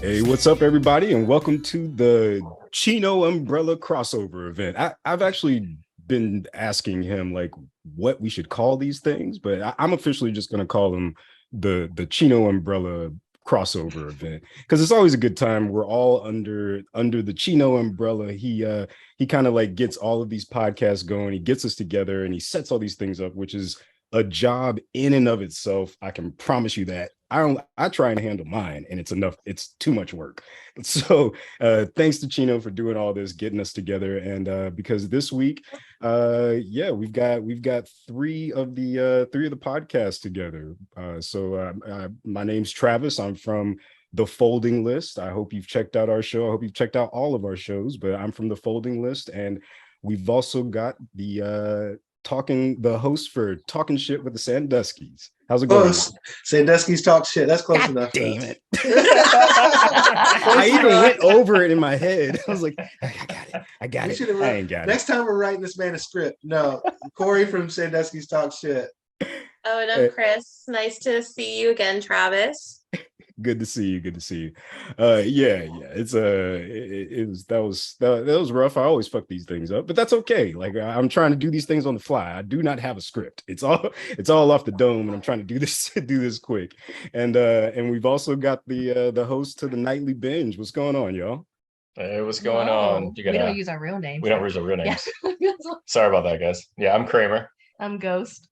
Hey, what's up, everybody, and welcome to the Chino Umbrella crossover event. I've actually been asking him like what we should call these things, but I'm officially just going to call them the Chino Umbrella crossover event because it's always a good time. We're all under the Chino umbrella. He kind of like gets all of these podcasts going. He gets us together and he sets all these things up, which is a job in and of itself. I can promise you that. I try and handle mine and it's enough. It's too much work. So thanks to Chino for doing all this, getting us together. And because this week, yeah, we've got three of the podcasts together. My name's Travis. I'm from the Folding List. I hope you've checked out our show. I hope you've checked out all of our shows, but I'm from the Folding List. And we've also got the host for Talking Shit with the Sanduskys. How's it going? Sanduskys talk shit. That's close God enough. Damn it. I even went over it in my head. I was like, I got it. I ain't got Next time we're writing this man a script. No, Corey from Sanduskys talk shit. Oh, and I'm Chris. Nice to see you again, Travis. Good to see you. Yeah. That was rough. I always fuck these things up, but that's okay. Like I'm trying to do these things on the fly. I do not have a script. It's all off the dome, and I'm trying to do this quick. And we've also got the host to the nightly binge. What's going on, y'all? Hey, what's going on? We don't use our real names. We don't use our real names. Yeah. Sorry about that, guys. Yeah, I'm Kramer. I'm Ghost.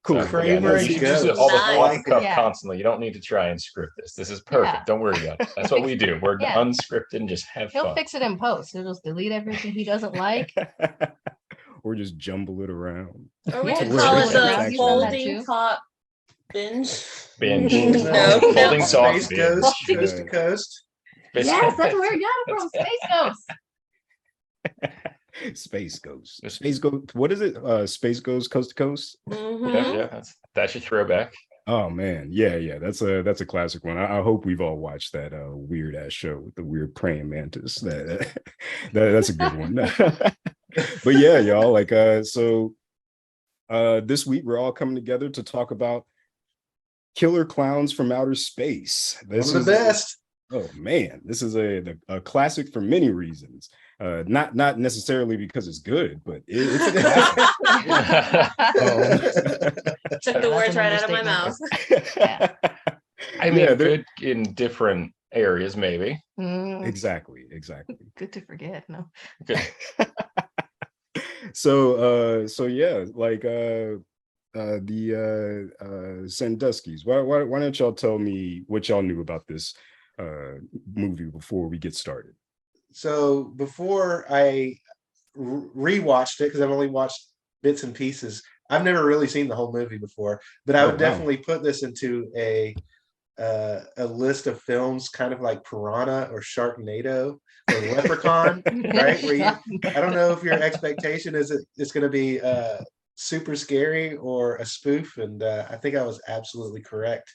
Cool. Kramer you and use all the Nice. off the cuff Yeah. constantly. You don't need to try and script this. This is perfect. Yeah. Don't worry about it. That's what we do. We're Yeah. unscripted and just have He'll fun. fix it in post. He'll just delete everything he doesn't like. Or just jumble it around. Or we Yeah, could we're call it just the actually- folding top binge. Binge. No, Folding no. soft Space binge. Ghost, Yeah. coast to coast. Yes, that's where we got it from. Space Ghost. Space Ghost. What is it? Space Ghost Coast to Coast. Mhm. Yeah, that's your throwback. Oh man, yeah. That's a classic one. I hope we've all watched that weird ass show with the weird praying mantis. That's a good one. But yeah, y'all, like this week we're all coming together to talk about Killer Clowns from Outer Space. This One of the best. Oh man, this is a classic for many reasons. Not necessarily because it's good, but it's a classic. Took the words right out of my mouth. Yeah. I mean, Yeah, good in different areas, maybe. Exactly. Good to forget. No. Good. So yeah, like the Sanduskys. Why don't y'all tell me what y'all knew about this movie before we get started? So before I rewatched it, because I've only watched bits and pieces, I've never really seen the whole movie before, but I would definitely put this into a list of films, kind of like Piranha or Sharknado or Leprechaun, right? Where I don't know if your expectation is it's going to be super scary or a spoof, and I think I was absolutely correct.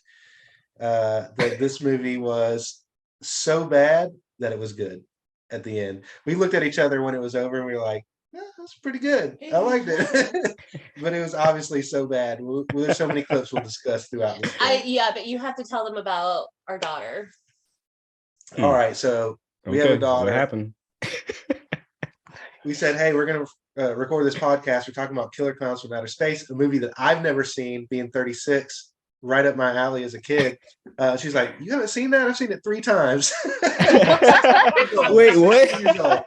That this movie was so bad that it was good at the end. We looked at each other when it was over and we were like, yeah, that's pretty good. I liked it. But it was obviously so bad. There's so many clips we'll discuss throughout this. Yeah, but you have to tell them about our daughter. All right, so we have a daughter. What happened? We said, hey, we're going to record this podcast. We're talking about Killer Clowns from Outer Space, a movie that I've never seen, being 36, right up my alley as a kid. She's like, you haven't seen that? I've seen it 3 times. Wait, what?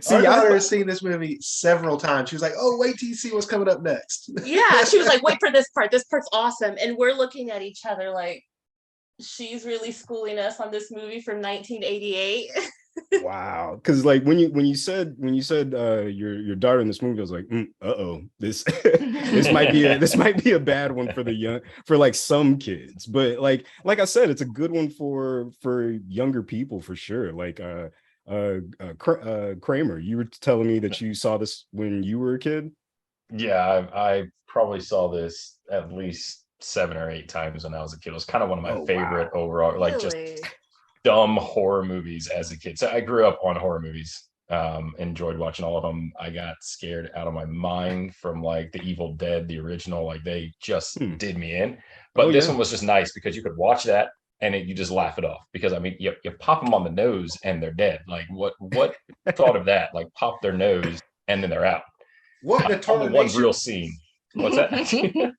See, our daughter has seen this movie several times. She was like, oh, wait till you see what's coming up next. Yeah, she was like, wait for this part. This part's awesome. And we're looking at each other like, she's really schooling us on this movie from 1988. Wow, because like when you said your daughter in this movie, I was like, this this might be a bad one for like some kids, but like I said, it's a good one for younger people for sure. Like Kramer, you were telling me that you saw this when you were a kid. Yeah, I probably saw this at least 7 or 8 times when I was a kid. It was kind of one of my favorite overall, like just dumb horror movies as a kid. So I grew up on horror movies. Enjoyed watching all of them. I got scared out of my mind from like the Evil Dead, the original. Like they just did me in. But this one was just nice because you could watch that you just laugh it off because I mean you pop them on the nose and they're dead. Like what thought of that? Like pop their nose and then they're out. What the Only one tarnation? real scene. What's that?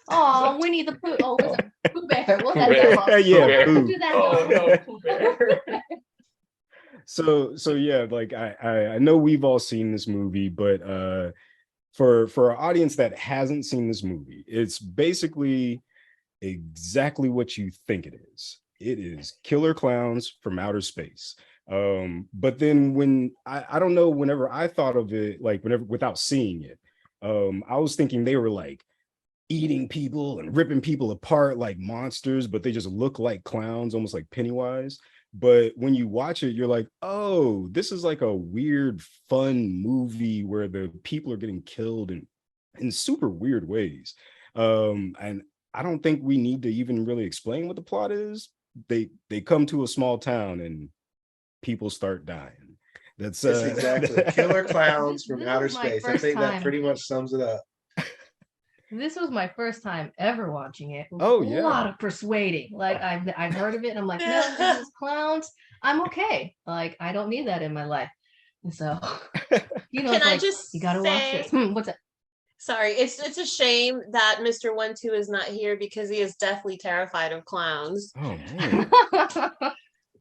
Oh, Winnie the Pooh. Oh, was it Pooh Bear? What Pooh that Bear. dog? Yeah, Pooh Pooh. Do that Oh dog. no, Pooh Bear. So yeah, like I know we've all seen this movie, but for our audience that hasn't seen this movie, it's basically exactly what you think it is. It is killer clowns from outer space. But then when I don't know, whenever I thought of it, like whenever without seeing it, I was thinking they were like eating people and ripping people apart like monsters, but they just look like clowns, almost like Pennywise. But when you watch it, you're like, oh, this is like a weird, fun movie where the people are getting killed in super weird ways. And I don't think we need to even really explain what the plot is. They come to a small town and people start dying. That's Exactly killer clowns from This outer was my space. I first think that time. pretty much sums it up. This was my first time ever watching it. Oh, A yeah. lot of persuading. Like I've heard of it and I'm like, no, this is clowns. I'm okay. Like I don't need that in my life. And so, you know, Can it's I like, just you gotta watch say- this. What's that? Sorry, it's a shame that Mr. 1-2 is not here because he is deathly terrified of clowns. Oh man.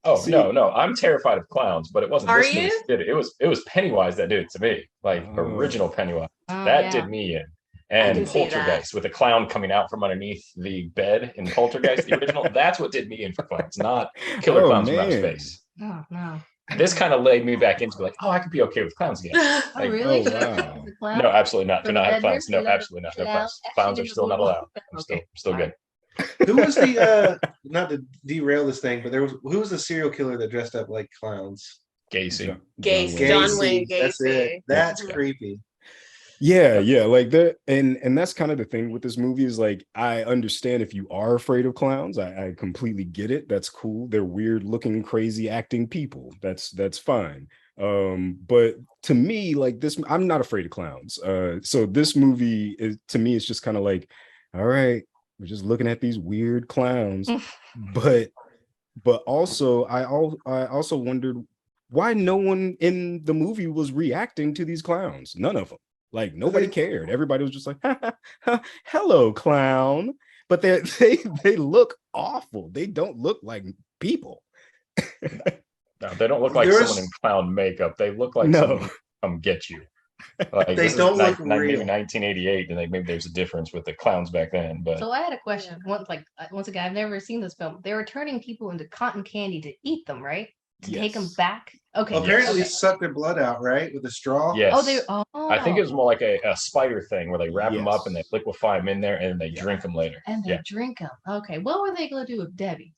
Oh See- no, I'm terrified of clowns, but it wasn't Are this movie you? that did it. It was Pennywise that did it to me. Like Oh. original Pennywise. Oh, That yeah. did me in. I And can see that. Poltergeist with a clown coming out from underneath the bed in Poltergeist, the original. That's what did me in for clowns, not killer Oh, clowns from outer man. space. Oh no. This kind of laid me back into like, oh, I could be okay with clowns again. Oh Like, really? oh, Should I wow. take the clown? No, absolutely not. From Cannot the have clowns. bedroom? No, You're not absolutely not. No allowed clowns. action Clowns are in the still not blue allowed. wall. I'm Okay, still fine. good. Who was the not to derail this thing, but who was the serial killer that dressed up like clowns? Gacy. Gacy. John John Wayne That's it. Gacy. That's Mhm. creepy. Yeah, like that, and that's kind of the thing with this movie is like I understand if you are afraid of clowns, I completely get it. That's cool. They're weird looking, crazy acting people. That's fine. But to me, like this, I'm not afraid of clowns. So this movie is to me, it's just kind of like, all right, we're just looking at these weird clowns, but also I also wondered why no one in the movie was reacting to these clowns. None of them. Like nobody cared. Everybody was just like, "Hello, clown." But they look awful. They don't look like people. No, they don't look like someone in clown makeup. They look like someone who come get you. Like They this don't is look maybe real. 1988, and maybe there's a difference with the clowns back then. But So I had a question. Once again, I've never seen this film. They were turning people into cotton candy to eat them, right? To take them Yes. back. Okay. Apparently, okay. suck their blood out, right, with a straw. yes, Oh, they. Oh. I think it was more like a spider thing where they wrap them up and they Yes. liquefy them in there and then they Yeah. drink them later. And they Yeah, drink them. Okay. What were they gonna do with Debbie?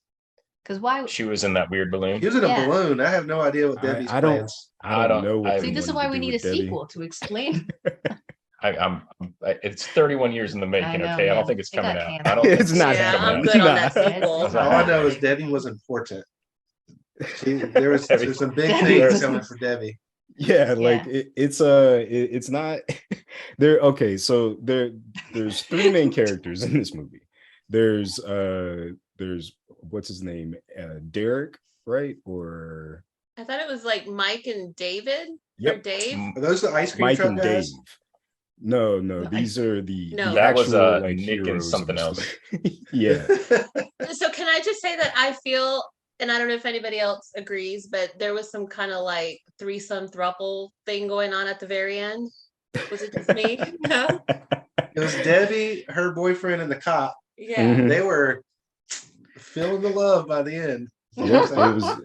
Because why? she was in that weird balloon. He was in a Yeah. balloon. I have no idea what Debbie's I don't plans. I don't know what I- they See, this is wanted why to we do need a with Debbie. sequel to explain. It's 31 years in the making. I know, Okay, I man. don't think it's It coming got out. canceled. I don't. It's not Yeah, happening. I'm good on that Nah. sequel. It's not All I know happening. is Debbie was important. There's Debbie. some big Debbie. things coming for Debbie. Yeah, like Yeah. it's not there. Okay, so there's three main characters in this movie. There's what's his name? Derek, right? Or I thought it was like Mike and David or Yep. Dave. Are those the ice cream Mike truck and guys? Dave. No, The these are the No. the That was, actual like Nick and heroes of something the else. story. Yeah. So can I just say that I feel, and I don't know if anybody else agrees, but there was some kind of like threesome throuple thing going on at the very end. Was it just me? No. It was Debbie, her boyfriend, and the cop. Yeah. Mhm. They were feeling the love by the end. Yeah,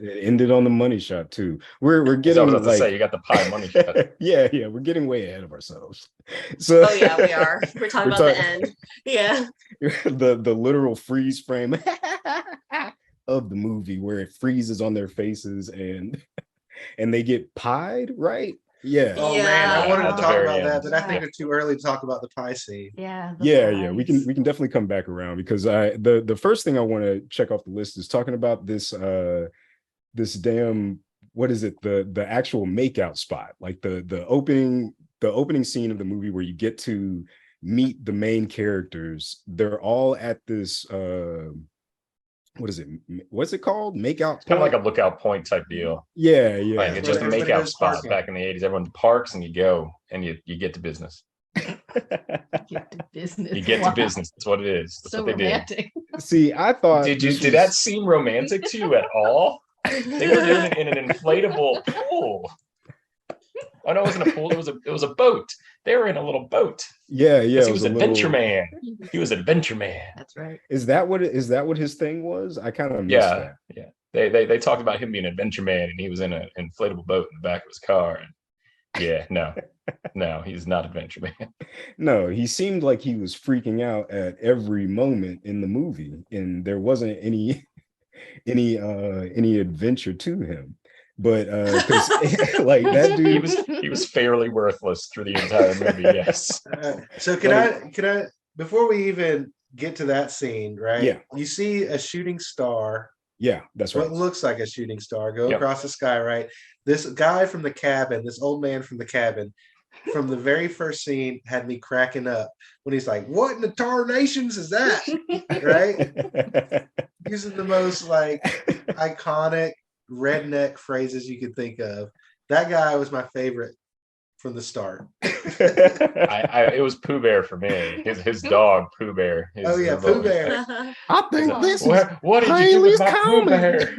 it ended on the money shot too. We're As I getting was about to like say, you got the pie money shot. yeah, we're getting way ahead of ourselves. So Oh yeah, we are. We're talking about the end. Yeah. the literal freeze frame of the movie where it freezes on their faces and they get pied, right? Yeah. Oh man, I wanted at to the talk very about that, end. but I think Yeah. it's too early to talk about the pie scene. Yeah. Yeah, we can definitely come back around because the first thing I want to check off the list is talking about this this damn, what is it, the actual makeout spot, like the opening scene of the movie where you get to meet the main characters. They're all at this what is it? What's it called? Makeout. Kind of like a lookout point type deal. Yeah, yeah. Like it's just a Everybody makeout goes spot parking. back in the 80s. Everyone parks and you go and you get to business. Get to business. You get to business. That's what it is. That's So what they romantic. See, I thought did that seem romantic to you at all? They were doing it in an inflatable pool. Oh no, it wasn't a pool. It was a boat. They were in a little boat. Yeah. He was Adventure Man. He was Adventure Man. That's right. Is that what his thing was? I kind of missed that. Yeah. They talked about him being an Adventure Man, and he was in an inflatable boat in the back of his car. And yeah, no, he's not Adventure Man. No, he seemed like he was freaking out at every moment in the movie, and there wasn't any adventure to him. But because like that dude, he was fairly worthless through the entire movie. Yes. So can I before we even get to that scene, right? Yeah. You see a shooting star. Yeah, that's right. What looks like a shooting star go across the sky, right? This guy from the cabin, this old man from the cabin, from the very first scene had me cracking up when he's like, "What in the tarnations is that?" Right? Using the most like iconic redneck phrases you could think of. That guy was my favorite from the start. It was Pooh Bear for me. His dog Pooh Bear. Pooh Bear. I think this is what did you do with my Pooh Bear?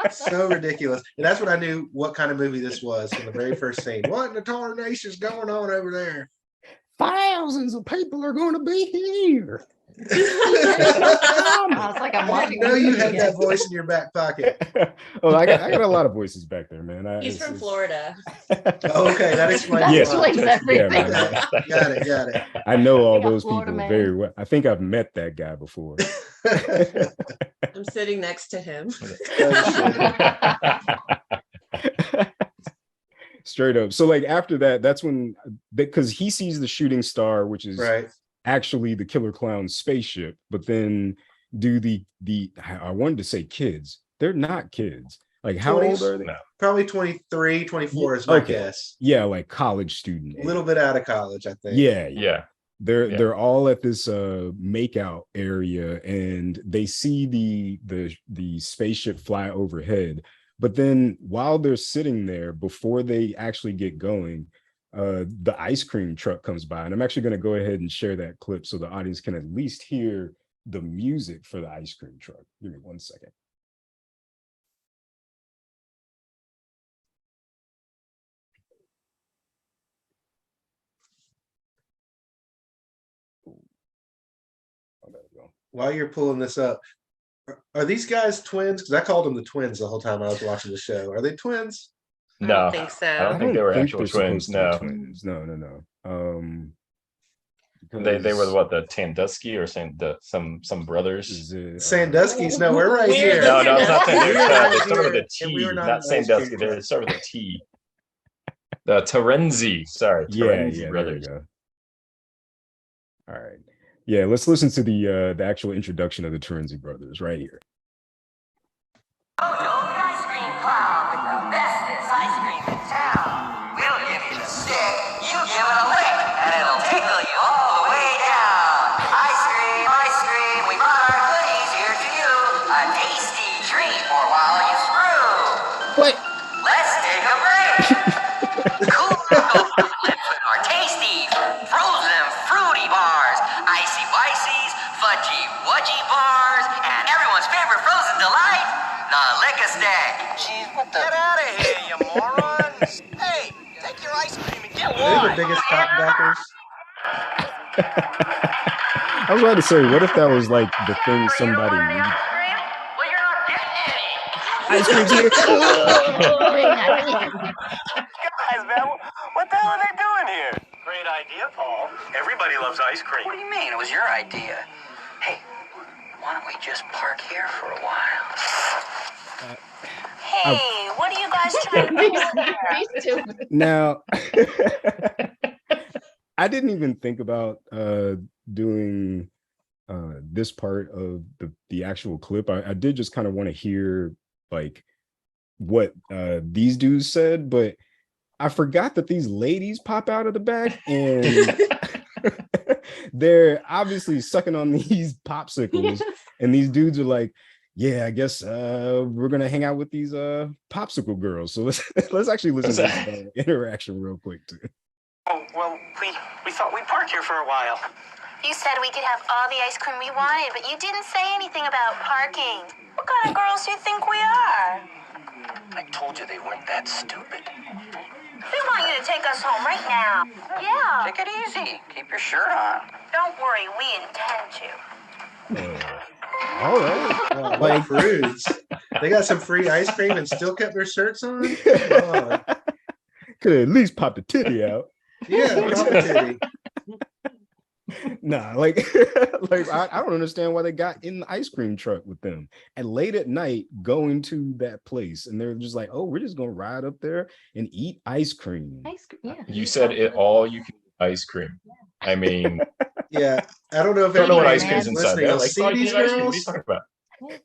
So ridiculous. And that's when I knew what kind of movie this was from the very first scene. What in the tarnation's going on over there? Thousands of people are going to be here. I was like, I'm watching. I know you have that voice in your back pocket. Oh, I got a lot of voices back there, man. He's from Florida. Oh, okay, that explains. Yes. Everything. Yeah, Got it. I know all those Florida people man. very well. I think I've met that guy before. I'm sitting next to him. Straight up. So like after that, that's when, because he sees the shooting star, which is Right. actually the Killer Clown spaceship, but then do the I wanted to say kids. They're not kids. Like how 20s? old are they? No. Probably 23, 24 is my guess. Yeah, like college student. A little bit out of college, I think. Yeah. They're all at this makeout area, and they see the spaceship fly overhead. But then while they're sitting there, before they actually get going, the ice cream truck comes by, and I'm actually going to go ahead and share that clip so the audience can at least hear the music for the ice cream truck. Give me 1 second. Oh, there we go. While you're pulling this up, are these guys twins? Because I called them the twins the whole time I was watching the show. Are they twins? I No, don't think so. I don't think they were actual they're twins. supposed to be No, twins. No. they were what, the Sandusky or some brothers. Is it, Sanduskys? No, we're right here. No, it's not We're that. They right start with here, a T, and we were not in the ice cream Sandusky. They truck. start with a T. The Turunzi. Sorry, Turunzi there we brothers. go. All right. Yeah, let's listen to the actual introduction of the Turunzi brothers right here. Ice cream clown with the bestest ice cream in town. We'll give you the stick, you give it a lick, and it'll tickle you all the way down. Ice cream, we brought our goodies here to you. A tasty treat for while you screw. What? Let's take a break. Cool with our tasty frozen fruity bars, icy bicies, fudgy wudgy bars, and everyone's favorite frozen delight, the lick-a-stick. Jeez, what the? Get out of here, you morons! Hey, take your ice cream and get They're one. the biggest cockbackers. I was about to say, what if that was like the thing somebody needed? Well, you're not getting any. Ice cream here. Guys, man, what the hell are they doing here? Great idea, Paul. Everybody loves ice cream. What do you mean? It was your idea. Hey, why don't we just park here for a while? Hey, what are you guys trying to do? Now, I didn't even think about doing this part of the actual clip. I did just kind of want to hear like what these dudes said, but I forgot that these ladies pop out of the back and they're obviously sucking on these popsicles, and these dudes are like, yeah, I guess we're gonna hang out with these popsicle girls. So let's actually listen to this interaction real quick too. Oh, well, we thought we'd park here for a while. You said we could have all the ice cream we wanted, but you didn't say anything about parking. What kind of girls do you think we are? I told you they weren't that stupid. We want you to take us home right now. Yeah. Take it easy. Keep your shirt on. Don't worry, we intend to. All right. Oh, like prudes. They got some free ice cream and still kept their shirts on. Oh. Could have at least popped the titty out. Yeah, pop a titty. Nah, like I don't understand why they got in the ice cream truck with them and late at night going to that place, and they're just like, oh, we're just gonna ride up there and eat ice cream. Ice cream, yeah. You said it all. You can eat ice cream. I mean, Yeah, I don't know if I don't know what anybody's ice cream's inside listening there. will Like, see oh, you these need ice cream. What are girls, you talking about?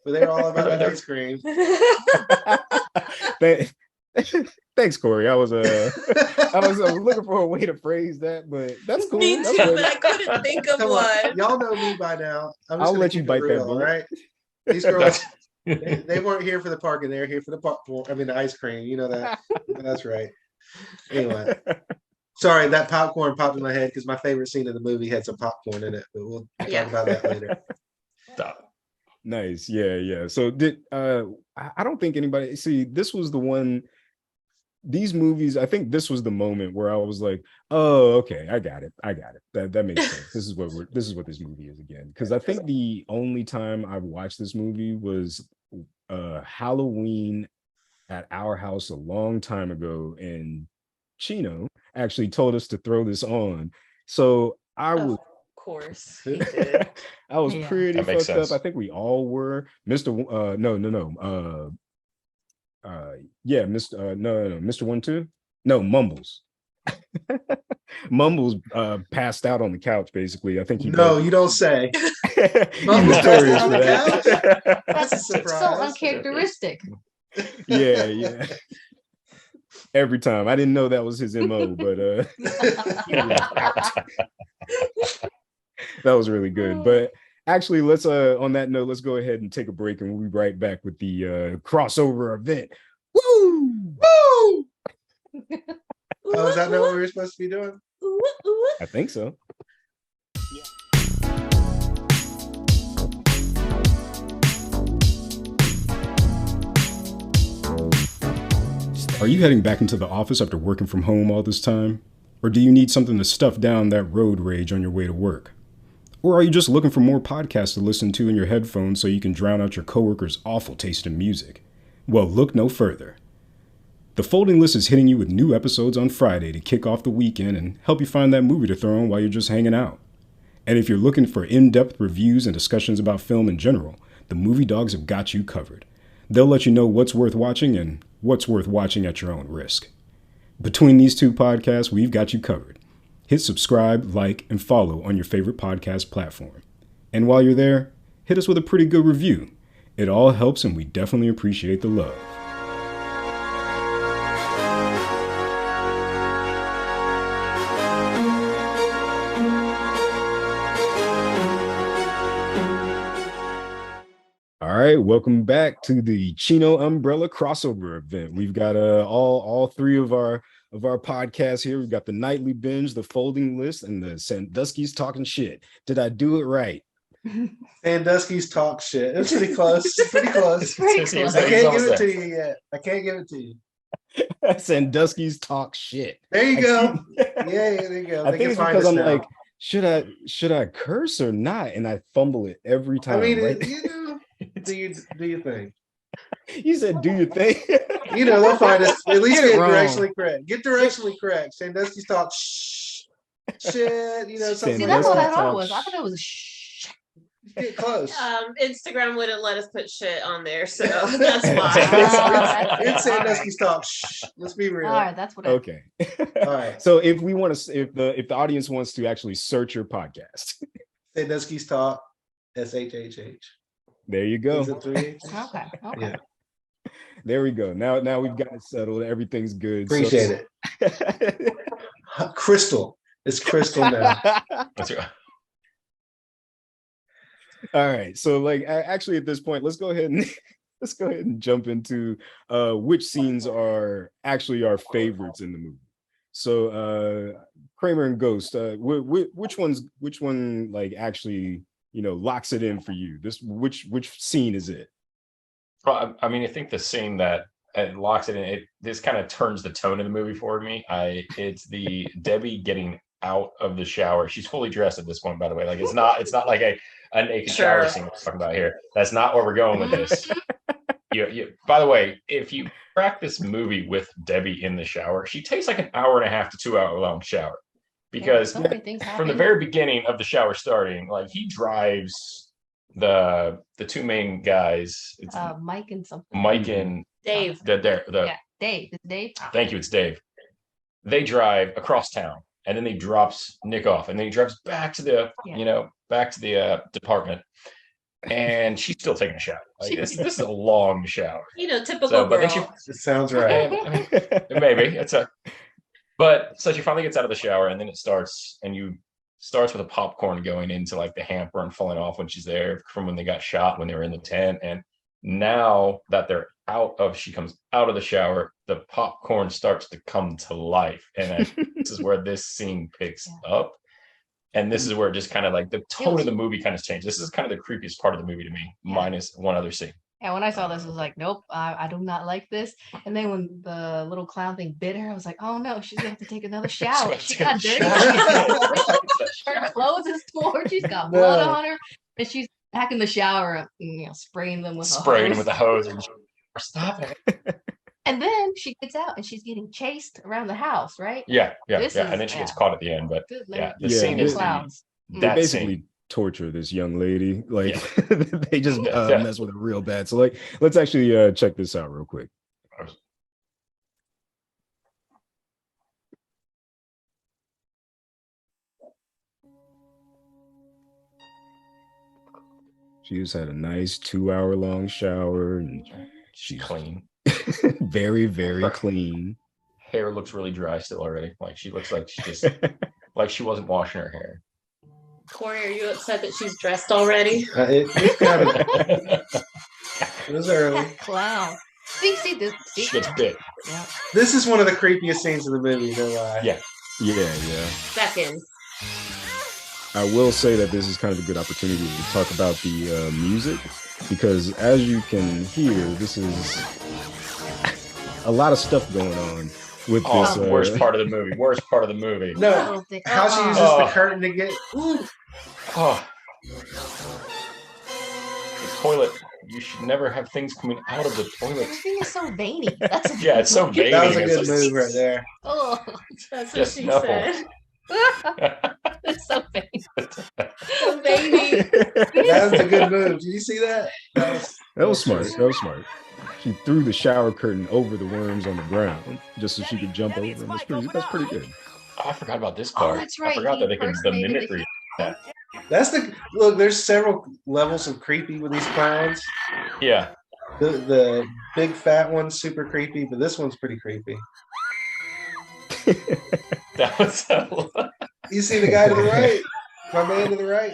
but they're all about ice cream. Thanks, Corey. I was looking for a way to phrase that, but that's cool. Me That's too, good. but I couldn't think of Come one. on, y'all know me by now. I'm just I'll gonna let you keep it bite that real, all bullet. right? These girls, they weren't here for the parking. They're here for the popcorn. I mean, the ice cream. You know that. That's right. Anyway, sorry, that popcorn popped in my head because my favorite scene of the movie had some popcorn in it. But we'll talk about that later. Stop. Nice. Yeah. So I don't think anybody see this was the one. These movies, I think this was the moment where I was like, oh, okay, I got it. That makes sense. This is what this movie is again. Because I think the only time I've watched this movie was Halloween at our house a long time ago, and Chino actually told us to throw this on. So I was Of course, he did. I was Yeah. pretty That makes fucked up. sense. I think we all were. Mr. No. Mr. 1-2. No, Mumbles. Mumbles passed out on the couch basically. I think he No, you don't say. He's Mumbles notorious passed out for on the that. That's a It's surprise. so uncharacteristic. Yeah. Every time. I didn't know that was his MO, but that was really good. But actually, let's on that note, let's go ahead and take a break, and we'll be right back with the crossover event. Woo! Woo! Oh, is that not what we were supposed to be doing? I think so. Are you heading back into the office after working from home all this time? Or do you need something to stuff down that road rage on your way to work? Or are you just looking for more podcasts to listen to in your headphones so you can drown out your coworkers' awful taste in music? Well, look no further. The Folding List is hitting you with new episodes on Friday to kick off the weekend and help you find that movie to throw on while you're just hanging out. And if you're looking for in-depth reviews and discussions about film in general, the Movie Dogs have got you covered. They'll let you know what's worth watching and what's worth watching at your own risk. Between these two podcasts, we've got you covered. Hit subscribe, like, and follow on your favorite podcast platform. And while you're there, hit us with a pretty good review. It all helps, and we definitely appreciate the love. All right, welcome back to the Chino Umbrella crossover event. We've got all three of our podcasts here. We've got the Nightly Binge, the Folding List, and the Sanduskys Talking Shit. Did I do it right? Sanduskys talk shit. It's pretty close. It's pretty close. It's pretty Seems close. I like can't he's give it almost to there. you yet. I can't give it to you. Sanduskys Talk Shit. There you I go. keep- Yeah, there you go. I They think can it's find because us I'm now. like, should I curse or not? And I fumble it every I time. mean, right? you know, do your thing. You said do your thing. You know, they'll find us. At least Get it get wrong. directionally correct. Get directionally correct. Sandusky's talk shit. You know, something See, like that's what I that. thought it was. I thought it was shh. Get close. Instagram wouldn't let us put shit on there, so that's why. It's Sandusky's talk. Let's be real. All right, that's what I Okay. All right. So if we want to, if the audience wants to actually search your podcast, Sandusky's talk. SHHH. there you Is go. it 3H? Okay. Okay. Yeah. There we go. Now we've got it settled. Everything's good. Appreciate it. Crystal. It's crystal now. That's right. All right. So like actually at this point, let's go ahead and let's go ahead and jump into which scenes are actually our favorites in the movie. So Kramer and Ghost, which one like actually, locks it in for you? Which scene is it? Well, I mean, I think the scene that locks it in, this kind of turns the tone of the movie for me. It's the Debbie getting out of the shower. She's fully dressed at this point, by the way. Like it's not like a naked shower scene we're talking about here. That's not where we're going with this. By the way, if you practice movie with Debbie in the shower, she takes like an hour and a half to 2 hour long shower because from the very beginning of the shower starting, like he drives the two main guys. It's Mike and something. Mike and Dave. Yeah, Dave. It's Dave. Thank you. It's Dave. They drive across town, and then he drops Nick off, and then he drives back to the department, and she's still taking a shower. Like this is a long shower. Typical girl. But then It sounds right. Maybe but so she finally gets out of the shower, and then it starts with a popcorn going into like the hamper and falling off when she's there from when they got shot when they were in the tent. And now that she comes out of the shower, the popcorn starts to come to life. And this is where this scene picks up. And this is where it just kind of like the tone of the movie kind of changed. This is kind of the creepiest part of the movie to me, minus one other scene. And when I saw this, I was like, nope, I do not like this. And then when the little clown thing bit her, I was like, oh no, she's gonna have to take another shower. She got dirty. Her clothes is torn. She's got blood on her, and she's back in the shower, spraying them with a hose. And stop it. And then she gets out, and she's getting chased around the house, right? Yeah. And then she gets caught at the end. But the scene is clowns. They basically torture this young lady. Like they just mess with her real bad. So like, let's actually check this out real quick. She just had a nice 2 hour long shower, and she's clean. Very, very clean. Hair looks really dry still already. Like she looks like she just like she wasn't washing her hair. Corey, are you upset that she's dressed already? It's kind of. It was early. Clown. See this. She gets bit. Yeah. This is one of the creepiest scenes in the movie. No lie. Yeah. Second. I will say that this is kind of a good opportunity to talk about the music, because as you can hear, this is a lot of stuff going on with this. Worst part of the movie. No, how she uses the curtain to get. Oh, the toilet. You should never have things coming out of the toilet. This thing is so veiny. It's so veiny. That was a good move right there. Oh, that's what she said. It's so veiny. So veiny. That was a good move. Did you see that? That was smart. She threw the shower curtain over the worms on the ground just so she could jump over them. That's pretty good. Oh, I forgot about this part. Oh, that's right. I forgot that they could the mimicry. Look. There's several levels of creepy with these clowns. Yeah. The big fat one's super creepy, but this one's pretty creepy. That was You see the guy to the right? My man to the right.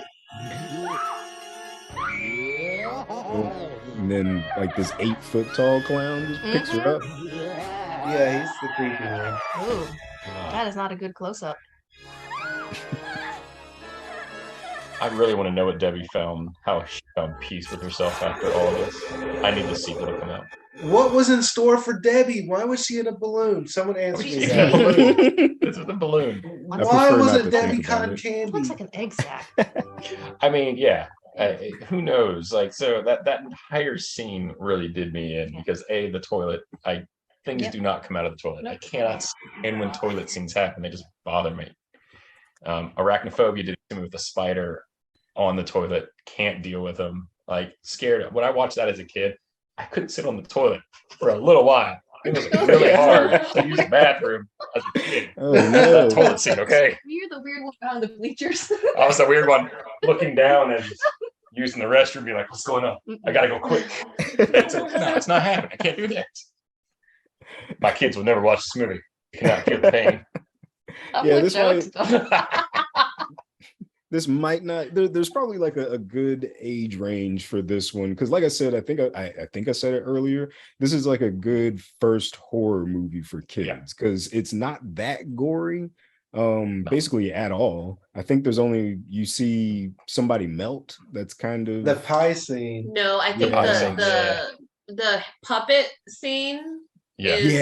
And then like this 8 foot tall clown just picks her up. Yeah, he's the creepy one. Ooh, that is not a good close up. I really want to know what Debbie found, how she found peace with herself after all of this. I need the sequel to come out. What was in store for Debbie? Why was she in a balloon? Someone answer me that. This is the balloon. Why wasn't Debbie cotton candy? Looks like an egg sack. I mean, who knows? Like, so that entire scene really did me in because the toilet. Things do not come out of the toilet. I cannot stand when toilet scenes happen. They just bother me. Arachnophobia did it to me with the spider on the toilet. Can't deal with them. Like scared. When I watched that as a kid, I couldn't sit on the toilet for a little while. It was really hard to use the bathroom as a kid. Oh, no. That toilet scene, okay? You're the weird one behind the bleachers. I was the weird one looking down and using the restroom, be like, "What's going on? I gotta go quick." It's not happening. I can't do that. My kids will never watch this movie. You cannot feel the pain. Yeah, this might this might not there's probably like a good age range for this one because like I said, I think I said it earlier, this is like a good first horror movie for kids because it's not that gory basically at all. I think there's only you see somebody melt. That's kind The of pie scene. No, I think the puppet scene is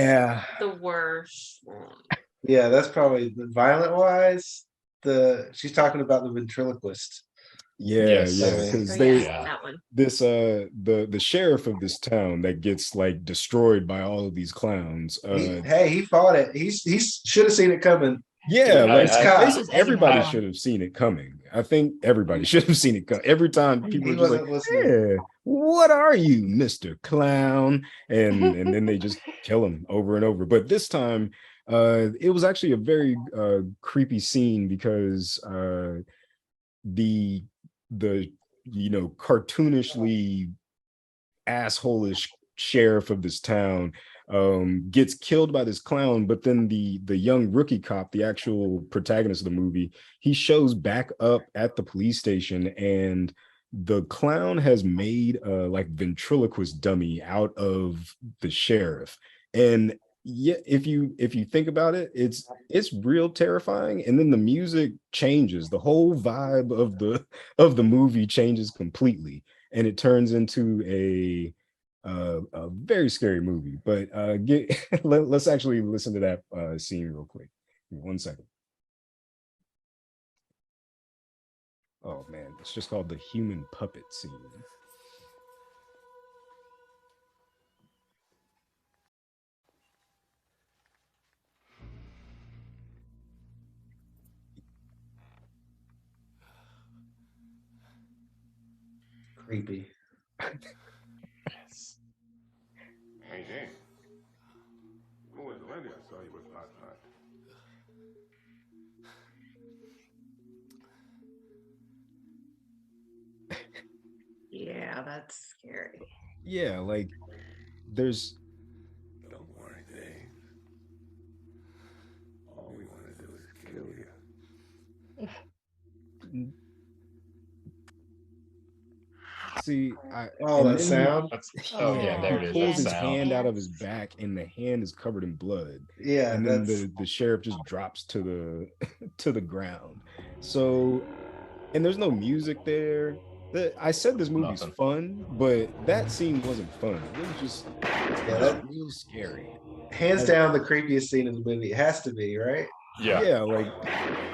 the worst one. Yeah, that's probably the violent wise. She's talking about the ventriloquist. Because the sheriff of this town that gets like destroyed by all of these clowns. He fought it. He should have seen it coming. Basically everybody should have seen it coming. I think everybody should have seen it coming. Every time people are just like, "Yeah, what are you, Mr. Clown?" and then they just kill him over and over. But this time, it was actually a very creepy scene because the cartoonishly assholish sheriff of this town gets killed by this clown, but then the young rookie cop, the actual protagonist of the movie, he shows back up at the police station, and the clown has made a like ventriloquist dummy out of the sheriff. And if you think about it, it's real terrifying. And then the music changes, the whole vibe of the movie changes completely, and it turns into a very scary movie. But let's actually listen to that scene real quick. 1 second. Oh man, it's just called the human puppet scene. Creepy. Yes. Hey, James. When was the lady I saw you with last night? Yeah, that's scary. Yeah, like there's. Don't worry, Dave. All we want to do is kill you. See, that sound. There it is. He pulls his hand out of his back, and the hand is covered in blood. Yeah, and then the sheriff just drops to the ground. So, and there's no music there. I said this movie's fun, but that scene wasn't fun. It was just real scary. Hands down, the creepiest scene in the movie. It has to be, right? Yeah, like,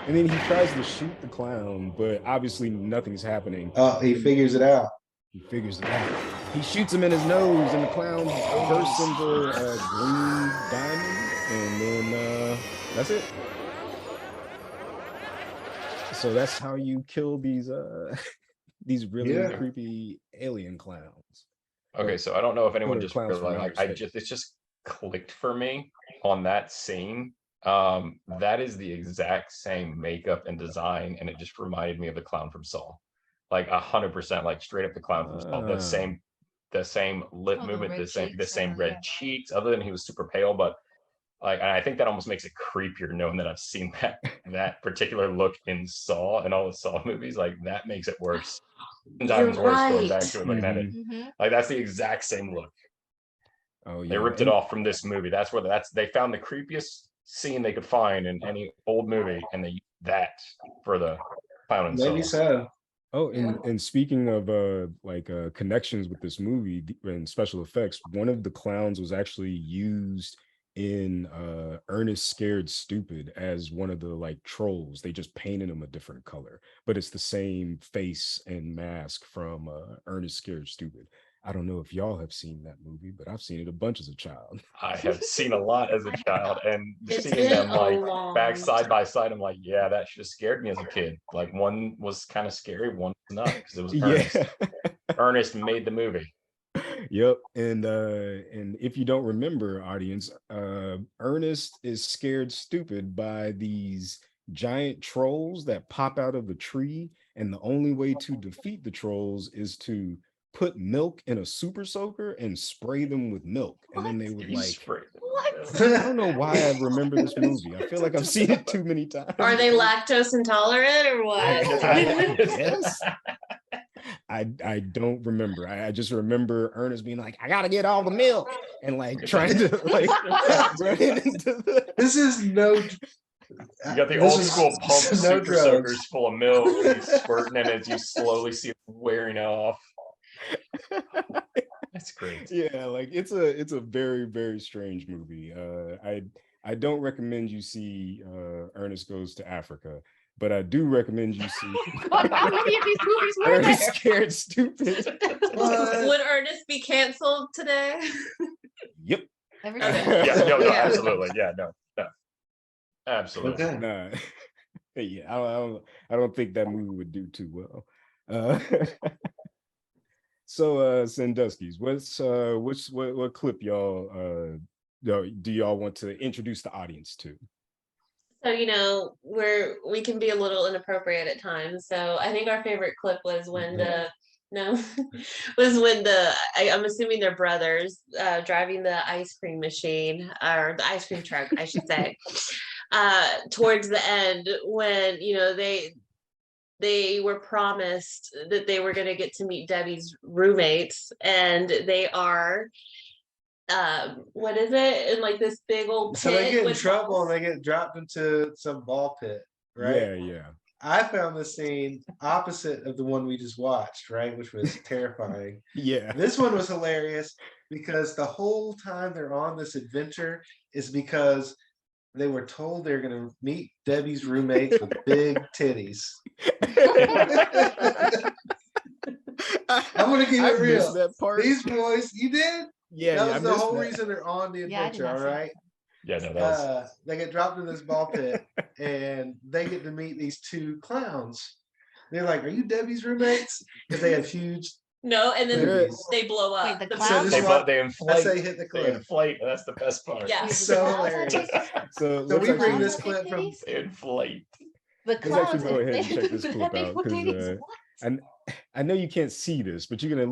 and then he tries to shoot the clown, but obviously nothing's happening. Oh, he figures it out. He figures it out. He shoots him in his nose, and the clown bursts into a green diamond, and then that's it. So that's how you kill these really creepy alien clowns. Okay, so I don't know if anyone just realized, it just clicked for me on that scene. That is the exact same makeup and design, and it just reminded me of the clown from Saw, like 100%, like straight up the clown from Saw. The same lip movement, the same red cheeks. Other than he was super pale, but like, and I think that almost makes it creepier knowing that I've seen that particular look in Saw and all the Saw movies. Like that makes it worse. Sometimes worse going back to it, looking at it. Like that's the exact same look. Oh yeah, they ripped it off from this movie. That's where they found the creepiest scene they could find in any old movie, and they used that for the clown and maybe so. Oh, and speaking of connections with this movie and special effects, one of the clowns was actually used in Ernest Scared Stupid as one of the like trolls. They just painted him a different color, but it's the same face and mask from Ernest Scared Stupid. I don't know if y'all have seen that movie, but I've seen it a bunch as a child. I have seen a lot as a child, and seeing them like back side by side, I'm like, yeah, that should have scared me as a kid. Like one was kind of scary, one was not, because it was Ernest. Ernest made the movie. Yep, and if you don't remember, audience, Ernest is scared stupid by these giant trolls that pop out of the tree, and the only way to defeat the trolls is to put milk in a super soaker and spray them with milk, and then they would like What? I don't know why I remember this movie. I feel like I've seen it too many times. Are they lactose intolerant or what? I guess. I don't remember. I just remember Ernest being like, I gotta get all the milk, and like trying to like run into the. This is no. You got the This old is school pump no super drugs. soakers full of milk, and you squirting in it, you slowly see it wearing off. That's great. Yeah, like it's a very, very strange movie. I don't recommend you see Ernest Goes to Africa, but I do recommend you see How many of these movies were Ernest there? Scared Stupid. Would Ernest be canceled today? Yep. Everything. Yeah, no, Yeah. absolutely. Yeah, no. Absolutely. Okay. Nah. Yeah, I don't think that movie would do too well. So Sanduskys, what clip y'all do y'all want to introduce the audience to? So, we can be a little inappropriate at times. So I think our favorite clip was when I'm assuming they're brothers driving the ice cream machine, or the ice cream truck, I should say, towards the end when, they were promised that they were going to get to meet Debbie's roommates, and they are, what is it? In like this big old pit. So they get in with trouble balls. and they get dropped into some ball pit, right? Yeah. I found the scene opposite of the one we just watched, right? Which was terrifying. Yeah. This one was hilarious because the whole time they're on this adventure is because they were told they're going to meet Debbie's roommates with big titties. I'm going to keep it real. That part. These boys, you did? Yeah, that yeah, was the whole reason they're on the Yeah, I did adventure, not all see that. right? Yeah, no, that was They get dropped in this ball pit and they get to meet these two clowns. They're like, "Are you Debbie's roommates?" Because they have huge. No, and then Boobies. they blow up. Wait, the So clowns? this is what they I inflate. say hit the They clip. inflate. That's the best part. Yeah. Wait, So the clowns have hilarious. titties? So So let's we bring actually, this clip from. They inflate. The let's clowns actually go ahead and have check this clip big out titties. because What? I know you can't see this, but you're gonna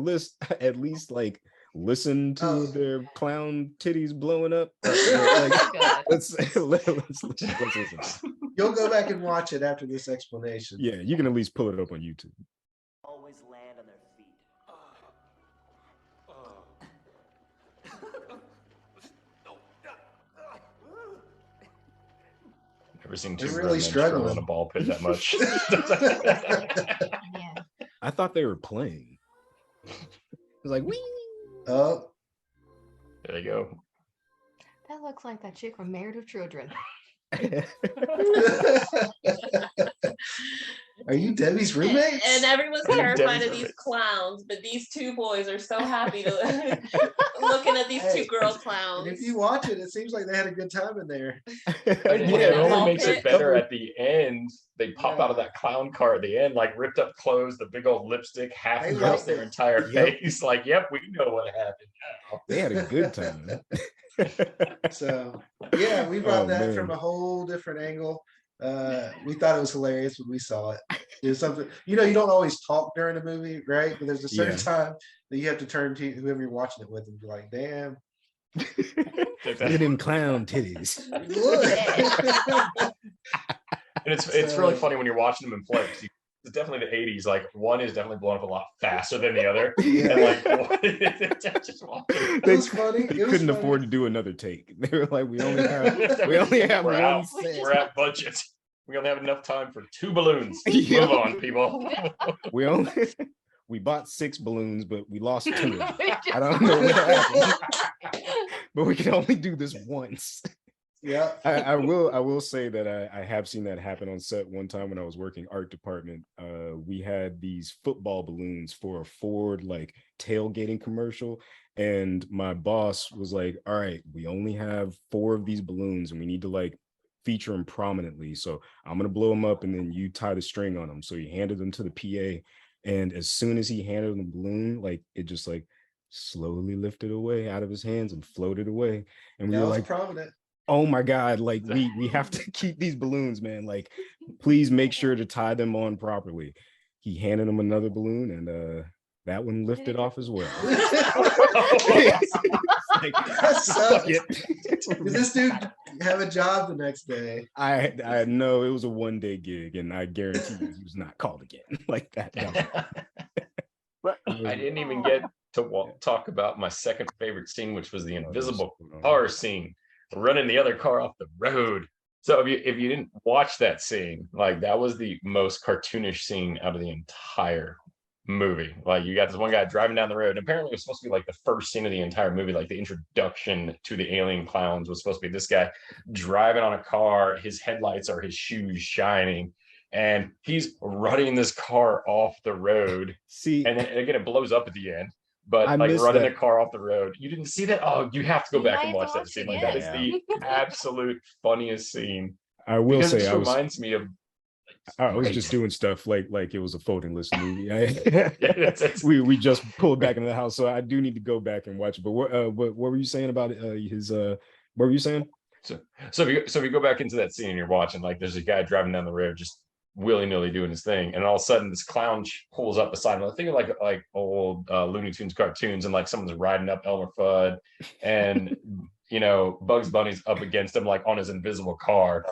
at least like listen to their clown titties blowing up. God. Let's listen. You'll go back and watch it after this explanation. Yeah, you can at least pull it up on YouTube. Always land on their feet. Never seen They're two really grown men struggle struggling. in a ball pit that much. Yeah. I thought they were playing. It was like, wee. Oh, There you go. That looks like that chick from Married with Children. are you Debbie's roommates? And everyone's Debbie's terrified of these roommates. clowns, but these two boys are so happy to looking at these two girl clowns. And if you watch it, it seems like they had a good time in there. And Yeah, it ball only makes pit. it better at the end. They pop out of that clown car at the end, like ripped up clothes, the big old lipstick half They across liked their it. entire Yep. face. Like, yep, we know what happened now. They had a good time. So yeah, we brought Oh, that man. from a whole different angle. We thought it was hilarious when we saw it. It was something, you don't always talk during a movie, right? But there's a certain time that you have to turn to whoever you're watching it with and be like, damn. Look at them clown titties. Look. And it's really funny when you're watching them in play. 'Cause it's definitely the 80s. Like one is definitely blowing up a lot faster than the other. Yeah. And like just watching. It was funny. They It was couldn't funny. afford to do another take. They were like, we only have we're one out. set. We're at budget. We only have enough time for 2 balloons. Yeah. Move on, people. We bought 6 balloons, but we lost 2 of them. I don't know what happened, but we can only do this once. Yeah. I will say that I have seen that happen on set one time when I was working art department. We had these football balloons for a Ford like tailgating commercial, and my boss was like, all right, we only have 4 of these balloons and we need to like feature them prominently, so I'm gonna blow them up and then you tie the string on them. So he handed them to the PA, and as soon as he handed him the balloon, like it just like slowly lifted away out of his hands and floated away, and we That were was like, prominent. oh my God, like we have to keep these balloons, man. Like, please make sure to tie them on properly. He handed him another balloon, and that one lifted off as well. Like, That fuck sucked. it. Did this dude have a job the next day? I know it was a 1-day gig, and I guarantee you he was not called again like that. But I didn't even get to talk about my second favorite scene, which was the invisible car scene, running the other car off the road. So if you didn't watch that scene, like that was the most cartoonish scene out of the entire movie. Like you got this one guy driving down the road, and apparently it was supposed to be like the first scene of the entire movie, like the introduction to the alien clowns was supposed to be this guy driving on a car, his headlights are his shoes shining, and he's running this car off the road. See, and then again it blows up at the end. But I like running that. a car off the road, you didn't see that? Oh, you have to go back and watch that scene. Like that is the absolute funniest scene. I will say, it reminds me of. I was just doing stuff like it was a folding list movie. We just pulled back into the house, so I do need to go back and watch it. But what were you saying about his? What were you saying? So if you go back into that scene and you're watching, like there's a guy driving down the road just willy-nilly doing his thing, and all of a sudden this clown pulls up beside him. I think of like old Looney Tunes cartoons, and like someone's riding up Elmer Fudd, and Bugs Bunny's up against him like on his invisible car.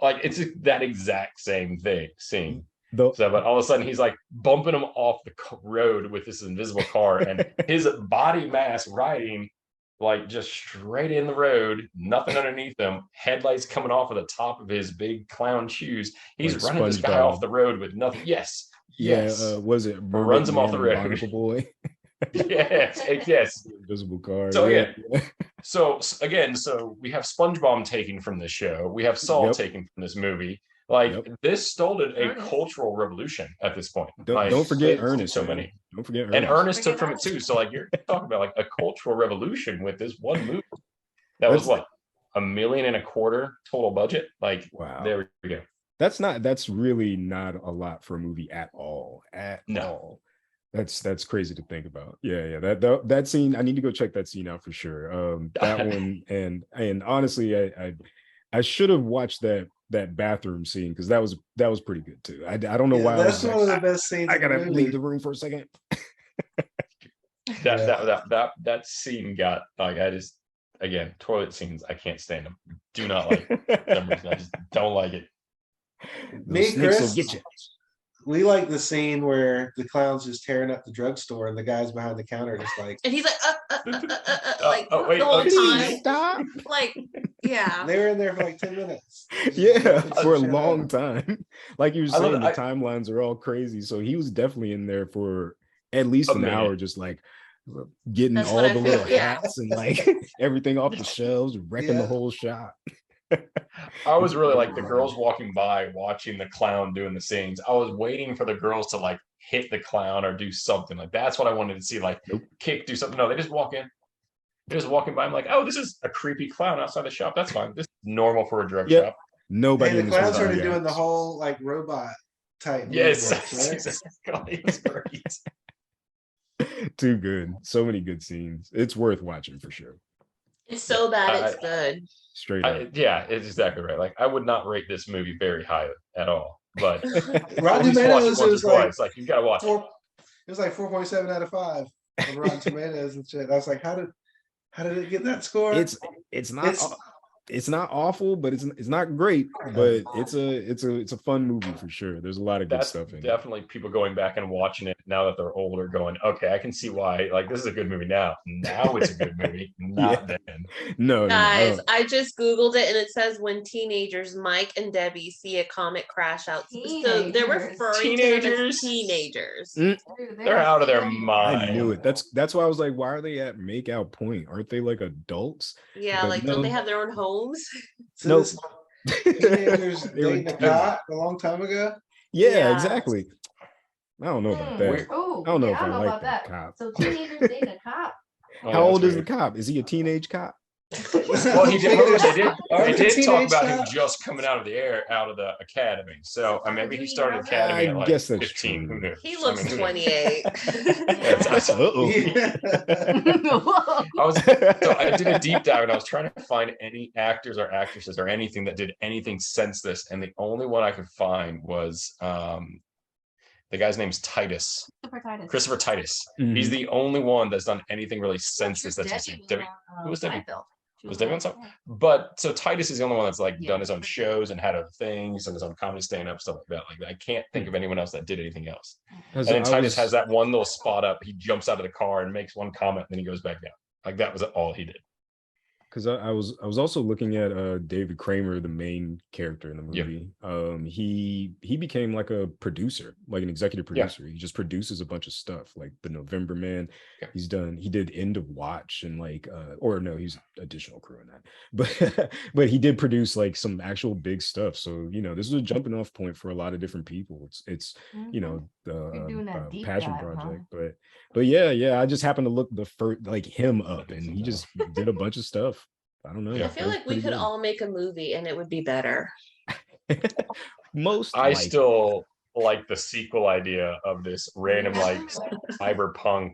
Like it's that exact same scene. So, but all of a sudden he's like bumping him off the road with this invisible car, and his body mass riding like just straight in the road, nothing underneath him, headlights coming off of the top of his big clown shoes. He's like running this guy off the road with nothing. Yes. Was it runs him off the road? Boy. yes. Invisible car. So so we have SpongeBob taken from this show. We have Saul taken from this movie. Like this started a cultural revolution at this point. Don't forget Ernest. Don't forget Ernest. And Ernest took from it too. So like you're talking about like a cultural revolution with this one movie. That was what, $1.25 million total budget. Like wow, there we go. That's really not a lot for a movie at all. All. That's crazy to think about. Yeah. That scene, I need to go check that scene out for sure. That one, and honestly, I should have watched that bathroom scene because that was pretty good too. I don't know why. That's one of the best scenes. I gotta leave the room for a second. That scene got like again toilet scenes. I can't stand them. Do not like them. I just don't like it. Me, Chris, we like the scene where the clown's just tearing up the drugstore and the guys behind the counter just like, and he's like, like wait, the whole time. Stop. Like, yeah, they were in there for like 10 minutes. Yeah, for a long time. Like you were saying, the timelines are all crazy. So he was definitely in there for at least an hour, just like getting all the little hats and like everything off the shelves, wrecking the whole shop. I was really like the girls walking by watching the clown doing the scenes. I was waiting for the girls to like hit the clown or do something. Like that's what I wanted to see, like kick, do something. No, they just walk in. They're just walking by. I'm like, oh, this is a creepy clown outside the shop. That's fine. This is normal for a drug shop. Nobody. And the clown started doing the whole like robot type. Yes, right? It was great. Too good. So many good scenes. It's worth watching for sure. It's so bad it's good. Straight up. Yeah, it's exactly right. Like I would not rate this movie very high at all, but Rotten Tomatoes was like you gotta watch it. It was like 4.7 out of 5 on Rotten Tomatoes and shit. I was like, how did it get that score? It's not awful, but it's not great. But it's a fun movie for sure. There's a lot of good stuff in it. Definitely people going back and watching it now that they're older, going, okay, I can see why. Like this is a good movie now. Now it's a good movie, not then. No, guys, I just googled it and it says when teenagers Mike and Debbie see a comet crash out. So they're referring to them as teenagers. They're out of their mind. I knew it. That's why I was like, why are they at make out point? Aren't they like adults? Yeah, but like don't they have their own homes? So teenagers dating a cop a long time ago. Yeah, exactly. I don't know about that. I don't know about that. Cop. So teenagers dating a cop. How old is the cop? Is he a teenage cop? Well, they did talk about him just coming out of the academy. So maybe he started academy at like 15. Who knows? He looks 28. I did a deep dive and I was trying to find any actors or actresses or anything that did anything since this, and the only one I could find was the guy's name's Titus. Christopher Titus. Mm-hmm. He's the only one that's done anything really since this. That's who was Debbie? Was David on something? But so Titus is the only one that's like done his own shows and had other things and his own comedy stand-up, stuff like that. Like I can't think of anyone else that did anything else. And then Titus has that one little spot up. He jumps out of the car and makes one comment, and then he goes back down. Like that was all he did. Because I was also looking at David Kramer, the main character in the movie. He became like a producer, like an executive producer. He just produces a bunch of stuff, like The November Man. He did End of Watch and like or no, he's additional crew in that. But he did produce like some actual big stuff. So this is a jumping off point for a lot of different people. It's the passion project. Huh? But yeah, I just happened to look the first like him up, and he just did a bunch of stuff. I don't know. I feel like we could all make a movie and it would be better. I still like the sequel idea of this random like cyberpunk